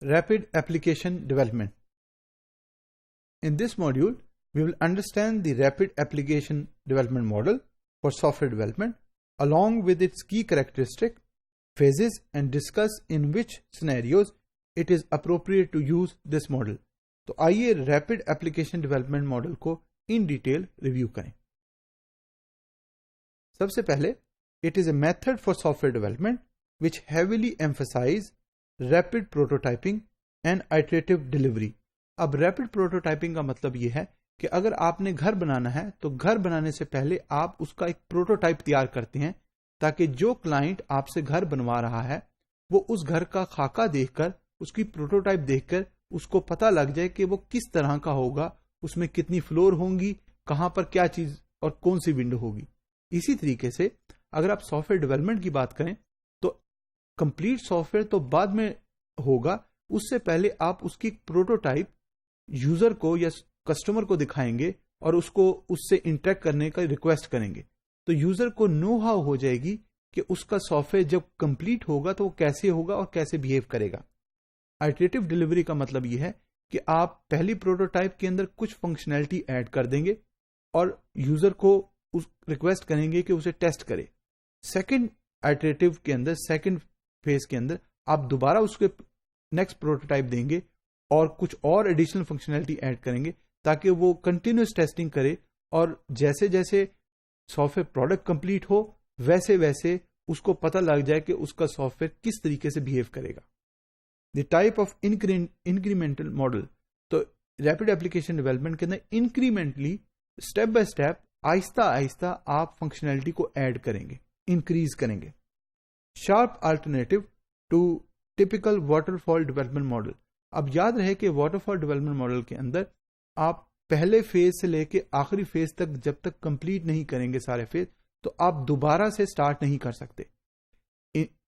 Rapid application development. In this module, we will understand the rapid application development model for software development along with its key characteristics, phases, and discuss in which scenarios it is appropriate to use this model. تو آئیے rapid application development model کو in detail review کریں. سب سے پہلے it is a method for software development which heavily emphasize rapid prototyping and iterative delivery. اب rapid prototyping کا مطلب یہ ہے کہ اگر آپ نے گھر بنانا ہے تو گھر بنانے سے پہلے آپ اس کا ایک پروٹوٹائپ تیار کرتے ہیں تاکہ جو کلائنٹ آپ سے گھر بنوا رہا ہے وہ اس گھر کا خاکہ دیکھ کر اس کی پروٹوٹائپ دیکھ کر اس کو پتہ لگ جائے کہ وہ کس طرح کا ہوگا, اس میں کتنی فلور ہوں گی, کہاں پر کیا چیز اور کون سی ونڈو ہوگی. اسی طریقے سے اگر آپ سافٹ ویئر ڈیولپمنٹ کی بات کریں تو کمپلیٹ سافٹ ویئر تو بعد میں ہوگا, اس سے پہلے آپ اس کی پروٹوٹائپ یوزر کو یا کسٹمر کو دکھائیں گے اور اس کو اس سے انٹریکٹ کرنے کا ریکویسٹ کریں گے. تو یوزر کو نو ہاؤ ہو جائے گی کہ اس کا سافٹ ویئر جب کمپلیٹ ہوگا تو وہ کیسے ہوگا اور کیسے بہیو کرے گا. آئٹریٹو ڈیلیوری کا مطلب یہ ہے کہ آپ پہلی پروٹوٹائپ کے اندر کچھ فنکشنلٹی ایڈ کر دیں گے اور یوزر کو ریکویسٹ کریں گے کہ اسے ٹیسٹ کرے. سیکنڈ آئٹریٹو کے اندر, سیکنڈ فیز کے اندر آپ دوبارہ اس کے نیکسٹ پروٹوٹائپ دیں گے اور کچھ اور ایڈیشنل فنکشنلٹی ایڈ کریں گے تاکہ وہ کنٹینیوس ٹیسٹنگ کرے اور جیسے جیسے سافٹ ویئر پروڈکٹ کمپلیٹ ہو ویسے ویسے اس کو پتہ لگ جائے کہ اس کا سافٹ ویئر کس طریقے سے بہیو کرے گا. The type of incremental model. تو ریپڈ ایپلیکیشن ڈیولپمنٹ کے اندر انکریمنٹلی اسٹیپ بائی اسٹیپ آہستہ آہستہ آپ فنکشنلٹی کو ایڈ کریں گے, انکریز کریں گے. Sharp alternative to typical waterfall development model. اب یاد رہے کہ واٹر فال ڈیولپمنٹ ماڈل کے اندر آپ پہلے فیز سے لے کے آخری فیز تک جب تک کمپلیٹ نہیں کریں گے سارے فیز تو آپ دوبارہ سے سٹارٹ نہیں کر سکتے.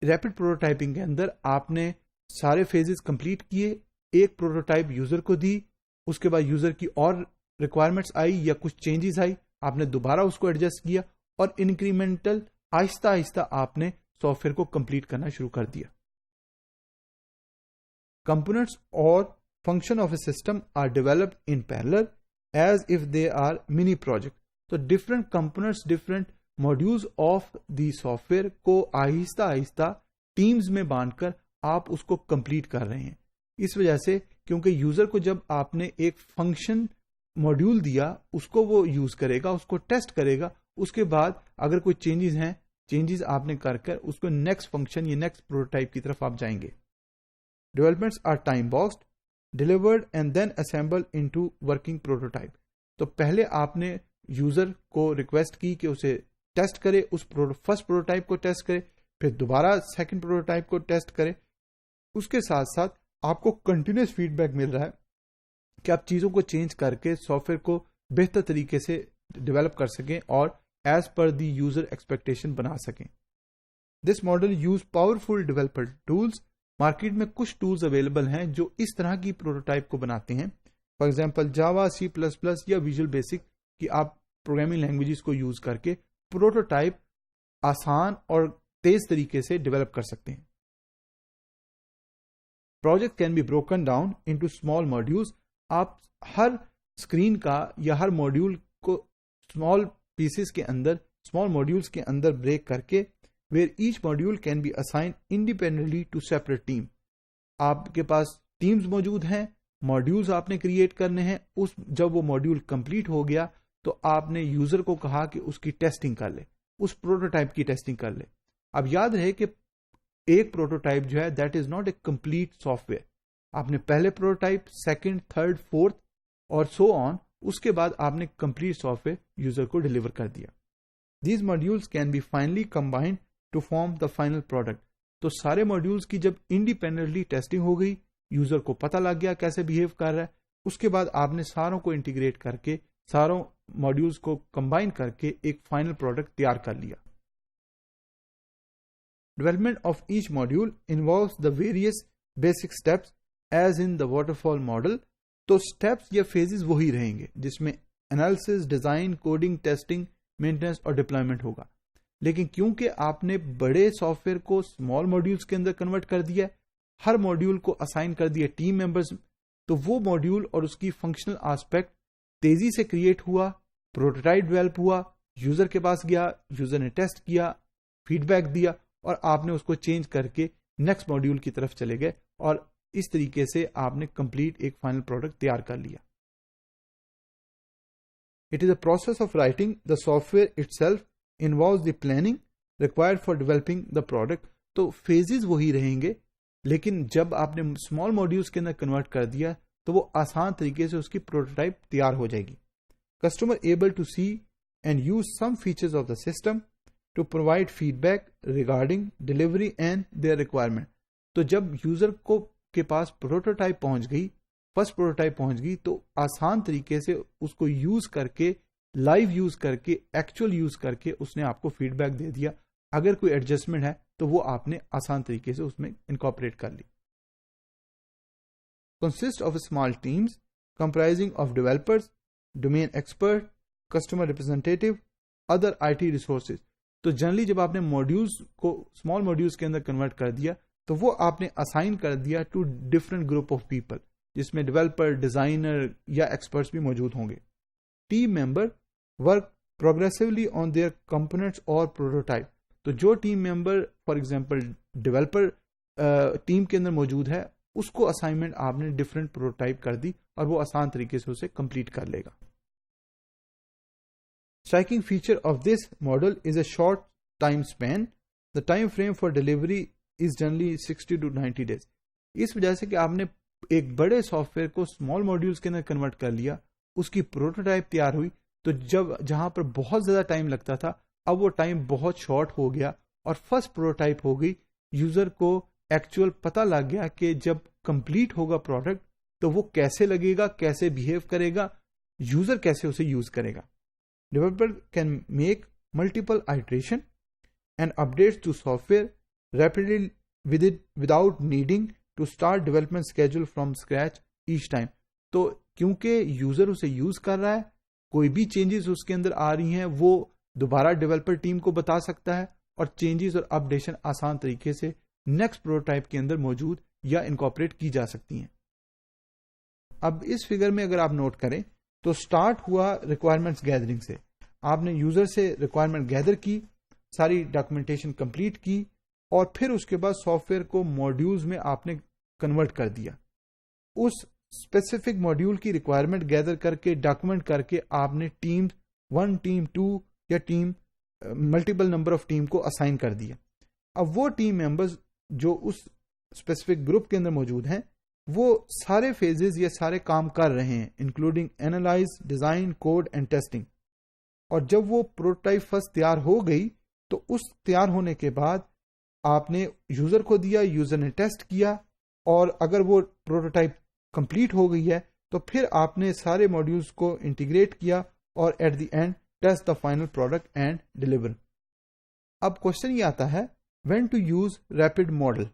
ریپڈ پروٹوٹائپنگ کے اندر آپ نے سارے فیزز کمپلیٹ کیے, ایک پروٹوٹائپ یوزر کو دی, اس کے بعد یوزر کی اور ریکوائرمنٹس آئی یا کچھ چینجز آئی, آپ نے دوبارہ اس کو ایڈجسٹ کیا اور انکریمنٹل آہستہ آہستہ آپ نے سافٹ ویئر کو کمپلیٹ کرنا شروع کر دیا. کمپوننٹس اور function of a system are developed in parallel as if they are mini project. تو different components, different modules of the software کو آہستہ آہستہ ٹیمز میں بانٹ کر آپ اس کو کمپلیٹ کر رہے ہیں. اس وجہ سے کیونکہ یوزر کو جب آپ نے ایک فنکشن ماڈیول دیا اس کو وہ یوز کرے گا, اس کو ٹیسٹ کرے گا, اس کے بعد اگر کوئی چینجز ہیں, چینجز آپ نے کر کر اس کو نیکسٹ فنکشن یا نیکسٹ پروٹوٹائپ کی طرف آپ جائیں گے. Developments are time boxed, delivered and then assemble into working prototype. تو پہلے آپ نے یوزر کو ریکویسٹ کی کہ اسے ٹیسٹ کرے, اس فرسٹ پروٹوٹائپ کو ٹیسٹ کرے, پھر دوبارہ سیکنڈ پروٹوٹائپ کو ٹیسٹ کرے. اس کے ساتھ ساتھ آپ کو کنٹینیوس فیڈ بیک مل رہا ہے کہ آپ چیزوں کو چینج کر کے سافٹ ویئر کو بہتر طریقے سے ڈیولپ کر سکیں اور as per the user expectation بنا سکیں. This model use powerful developer tools. Market میں کچھ ٹولز اویلیبل ہیں جو اس طرح کی پروٹوٹائپ کو بناتے ہیں. فار ایگزامپل جاوا, C++ یا ویژول بیسک کی آپ پروگرامنگ لینگویجز کو یوز کر کے پروٹوٹائپ آسان اور تیز طریقے سے ڈیولپ کر سکتے ہیں. Project can be broken down into small modules. آپ ہر اسکرین کا یا ہر ماڈیول کو اسمال پیسز کے اندر, اسمال ماڈیولز کے اندر بریک کر کے where each module can be assign independently to separate team. آپ کے پاس ٹیمز موجود ہیں, ماڈیولز آپ نے کریٹ کرنے ہیں. جب وہ ماڈیول کمپلیٹ ہو گیا تو آپ نے یوزر کو کہا کہ اس کی ٹیسٹنگ کر لے, اس پروٹوٹائپ کی ٹیسٹنگ کر لے. اب یاد رہے کہ ایک پروٹوٹائپ جو ہے that is not a complete soft where. آپ نے پہلے پروٹوٹائپ, سیکنڈ, تھرڈ, فورتھ اور سو آن, اس کے بعد آپ نے کمپلیٹ سافٹ ویئر یوزر کو ڈیلیور کر دیا. These modules can be finally combined to form the final product. تو سارے ماڈیولز کی جب انڈیپینڈنٹلی ٹیسٹنگ ہو گئی, یوزر کو پتہ لگ گیا کیسے بہیو کر رہا ہے, اس کے بعد آپ نے ساروں کو انٹیگریٹ کر کے ساروں ماڈیولز کو کمبائن کر کے ایک فائنل پروڈکٹ تیار کر لیا. Development of each module involves the various basic steps as in the waterfall model. تو steps یا phases وہی رہیں گے جس میں analysis, design, coding, testing, maintenance اور deployment ہوگا. لیکن کیونکہ آپ نے بڑے سافٹ ویئر کو small modules کے اندر کنورٹ کر دیا ہر ماڈیول کو اسائن کر دیا ٹیم ممبرز، تو وہ ماڈیول اور اس کی فنکشنل آسپیکٹ تیزی سے کریٹ ہوا، پروٹوٹائپ ڈیولپ ہوا، یوزر کے پاس گیا، یوزر نے ٹیسٹ کیا، فیڈ بیک دیا، اور آپ نے اس کو چینج کر کے نیکسٹ ماڈیول کی طرف چلے گئے، اور اس طریقے سے آپ نے کمپلیٹ ایک فائنل پروڈکٹ تیار کر لیا. It is a process of writing the software itself involves the planning required for developing the product. تو phases وہی رہیں گے، لیکن جب آپ نے اسمال ماڈیولس کے اندر کنورٹ کر دیا تو وہ آسان طریقے سے اس کی پروٹوٹائپ تیار ہو جائے گی. Customer able to see and use some features of the system to provide feedback regarding delivery and their requirement. تو جب یوزر کے پاس پروٹوٹائپ پہنچ گئی، فرسٹ پروٹوٹائپ پہنچ گئی، تو آسان طریقے سے اس کو یوز کر کے، لائیو یوز کر کے، ایکچوئل یوز کر کے اس نے آپ کو فیڈ بیک دے دیا. اگر کوئی ایڈجسٹمنٹ ہے تو وہ آپ نے آسان طریقے سے اس میں انکارپوریٹ کر لی. Consist of small teams comprising of developers, domain expert, customer representative, other I T resources. تو جنرلی جب آپ نے ماڈیولز کو اسمال ماڈیولز کے اندر کنورٹ کر دیا تو وہ آپ نے اسائن کر دیا to different group of people, جس میں ڈیولپر، ڈیزائنر یا ایکسپرٹس بھی موجود ہوں گے. Team member work progressively on their components اور پروٹوٹائپ. تو جو team member for example developer team کے اندر موجود ہے، اس کو اسائنمنٹ آپ نے ڈفرنٹ پروٹوٹائپ کر دی اور وہ آسان طریقے سے اسے کمپلیٹ کر لے گا. Striking feature of this model is a short time span. The time frame for delivery is generally 60 to 90 days. اس وجہ سے کہ آپ نے ایک بڑے سافٹ ویئر کو اسمال ماڈیولس کے اندر کنورٹ کر لیا، اس کی پروٹوٹائپ تیار ہوئی، تو جہاں پر بہت زیادہ ٹائم لگتا تھا اب وہ ٹائم بہت شارٹ ہو گیا اور فرسٹ پروٹوٹائپ ہو گئی. یوزر کو ایکچوئل پتہ لگ گیا کہ جب کمپلیٹ ہوگا پروڈکٹ تو وہ کیسے لگے گا، کیسے بہیو کرے گا، یوزر کیسے اسے یوز کرے گا. Developer can make multiple iteration and updates to software rapidly without needing to start development schedule from scratch each time. تو کیونکہ یوزر اسے یوز کر رہا ہے، کوئی بھی چینجز اس کے اندر آ رہی ہیں وہ دوبارہ ڈیولپر ٹیم کو بتا سکتا ہے، اور چینجز اور اپڈیشن آسان طریقے سے نیکسٹ پروٹوٹائپ کے اندر موجود یا انکارپوریٹ کی جا سکتی ہیں. اب اس فگر میں اگر آپ نوٹ کریں تو سٹارٹ ہوا ریکوائرمنٹس گیدرنگ سے. آپ نے یوزر سے ریکوائرمنٹ گیدر کی، ساری ڈاکومنٹیشن کمپلیٹ کی، اور پھر اس کے بعد سافٹ ویئر کو ماڈیولز میں آپ نے کنورٹ کر دیا. اس اسپیسیفک ماڈیول کی ریکوائرمنٹ گیدر کر کے، ڈاکومنٹ کر کے، آپ نے ٹیم 1، ٹیم 2 یا team multiple number of team کو اسائن کر دیا. اب وہ ٹیم ممبرز جو اس اسپیسیفک گروپ کے اندر موجود ہیں وہ سارے فیزز یا سارے کام کر رہے ہیں، including analyze, design, code and testing. اور جب وہ پروٹوٹائپ فرسٹ تیار ہو گئی تو اس تیار ہونے کے بعد آپ نے یوزر کو دیا، یوزر نے ٹیسٹ کیا، اور اگر وہ پروٹوٹائپ کمپلیٹ ہو گئی ہے تو پھر آپ نے سارے ماڈیولز کو انٹیگریٹ کیا اور at the end test the final product and deliver. اب کوشچن یہ آتا ہے when to use rapid model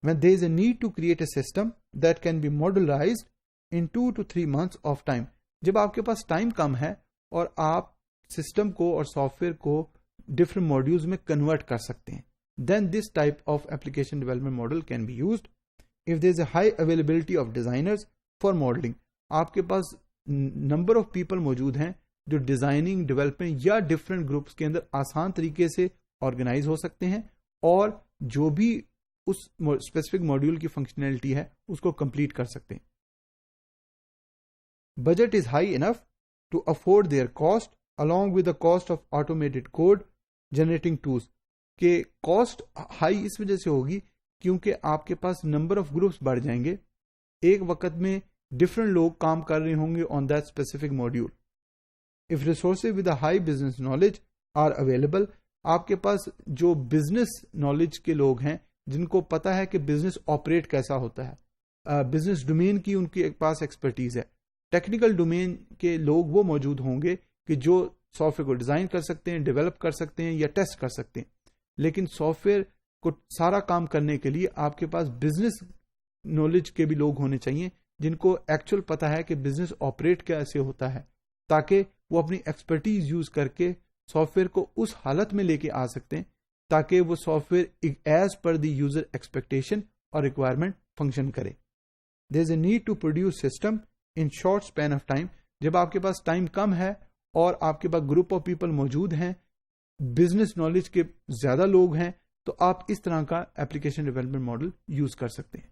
when there is a need to create a system that can be modularized in 2 to 3 months of time. جب آپ کے پاس time کم ہے اور آپ سسٹم کو اور سافٹ ویئر کو ڈفرنٹ ماڈیولز میں کنورٹ کر سکتے ہیں, then this type of application development model can be used if there is a high availability of designers for modeling. آپ کے پاس نمبر آف پیپل موجود ہیں جو ڈیزائننگ، ڈیولپمنٹ یا ڈفرنٹ گروپس کے اندر آسان طریقے سے آرگنائز ہو سکتے ہیں اور جو بھی اس اسپیسیفک ماڈیول کی فنکشنلٹی ہے اس کو کمپلیٹ کر سکتے ہیں. Budget is high enough to afford their cost along with the cost of automated code generating tools. کہ کاسٹ ہائی اس وجہ سے ہوگی کیونکہ آپ کے پاس نمبر آف گروپس بڑھ جائیں گے, ایک وقت میں ڈفرنٹ لوگ کام کر رہے ہوں گے on that specific module. If resources with a high business knowledge are available, آپ کے پاس جو بزنس نالج کے لوگ ہیں جن کو پتا ہے کہ بزنس آپریٹ کیسا ہوتا ہے, بزنس ڈومین کی ان کے پاس ایکسپرٹیز ہے, ٹیکنیکل ڈومین کے لوگ وہ موجود ہوں گے کہ جو سافٹ ویئر کو ڈیزائن کر سکتے ہیں, ڈیولپ کر سکتے ہیں یا ٹیسٹ کر سکتے ہیں. لیکن سافٹ ویئر کو سارا کام کرنے کے لیے آپ کے پاس بزنس نالج کے بھی لوگ ہونے چاہیے جن کو ایکچوئل پتا ہے کہ بزنس آپریٹ کیسے ہوتا ہے, تاکہ وہ اپنی ایکسپرٹیز یوز کر کے سافٹ ویئر کو اس حالت میں لے کے آ سکتے ہیں تاکہ وہ software as per the user expectation اور ریکوائرمنٹ فنکشن کرے. There is a need to produce system in short span of time. جب آپ کے پاس ٹائم کم ہے اور آپ کے پاس گروپ آف پیپل موجود ہیں, بزنس نالج کے زیادہ لوگ ہیں, تو آپ اس طرح کا ایپلیکیشن ڈیولپمنٹ ماڈل یوز کر سکتے ہیں.